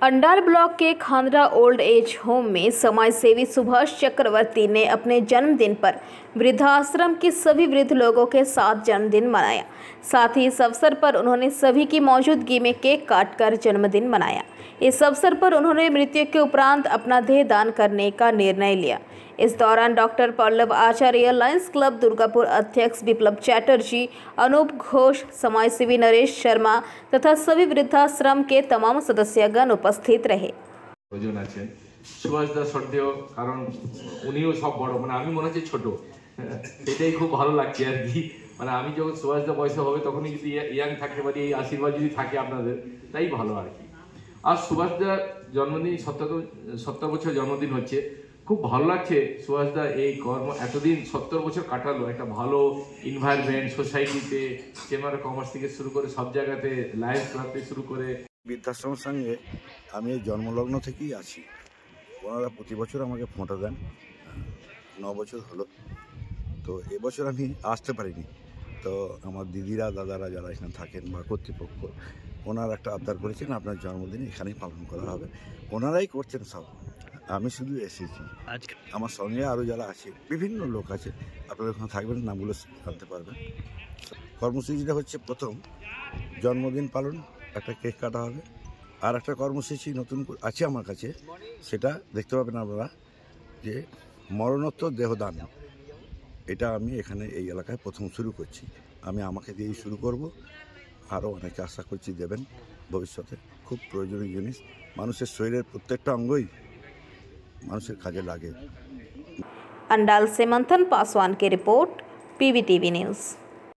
Andal block के Khandra old age home में समाज सेवी सुभाष चक्रवर्ती ने अपने जन्मदिन पर वृद्धाश्रम के सभी वृद्ध लोगों के साथ जन्मदिन मनाया। साथ ही इस अवसर पर उन्होंने सभी की मौजूदगी में केक काटकर जन्मदिन मनाया। इस अवसर पर उन्होंने मृत्यु के उपरांत अपना देह दान करने का निर्णय लिया। इस दौरान डॉक्टर पल्लव आचार्य, लायंस क्लब दुर्गापुर अध्यक्ष विप्लव चैटर्जी, अनूप घोष, समाजसेवी नरेश शर्मा तथा सभी वृद्धाश्रम के तमाम सदस्यगण उपस्थित रहे। सुभाष दा श्रद्धेय कारण उनिও सब बड़ो মানে আমি মনে হচ্ছে ছোট এটাই খুব ভালো লাগছে আর কি মানে আমি যখন সুভাষ দা বয়স হবে তখনই যদি ইয়াং থাকতে পারি এই আশীর্বাদ যদি থাকে আপনাদের তাই ভালো আর কি। আর সুভাষ দা জন্মদিন 70 বছর জন্মদিন হচ্ছে, খুব ভালো লাগছে সুভাষ দা এই কর্ম এতদিন 70 বছর কাটালো একটা ভালো এনভায়রনমেন্ট সোসাইটিতে চেম্বার অফ কমার্স থেকে শুরু করে সব জায়গাতে লায়ন্স ক্লাব থেকে শুরু করে বৃদ্ধাশ্রমের সঙ্গে আমি জন্মলগ্ন থেকেই আছি। ওনারা প্রতি বছর আমাকে ফোঁটা দেন, 9 বছর হলো। তো এবছর আমি আসতে পারিনি। তো আমার দিদিরা দাদারা যারা এখানে থাকেন বা কর্তৃপক্ষ ওনারা একটা আবদার করেছেন আপনার জন্মদিন এখানেই পালন করা হবে। ওনারাই করছেন সব, আমি শুধু এসেছি। আমার সঙ্গে আরও যারা আছে বিভিন্ন লোক আছে, আপনারা ওখানে থাকবেন, নামগুলো জানতে পারবেন। কর্মসূচিটা হচ্ছে প্রথম জন্মদিন পালন, একটা কেক কাটা হবে, আর একটা কর্মসূচি নতুন আছে আমার কাছে, সেটা দেখতে পাবেন আপনারা, যে মরণোত্তর দেহদান। এটা আমি এখানে এই এলাকায় প্রথম শুরু করছি। আমি আমাকে দিয়েই শুরু করব, আরও অনেকে আশা করছি দেবেন ভবিষ্যতে। খুব প্রয়োজনীয় জিনিস, মানুষের শরীরের প্রত্যেকটা অঙ্গই মানুষের কাজে লাগে। अंडाल से मंथन पासवान की रिपोर्ट, PVTV न्यूज़।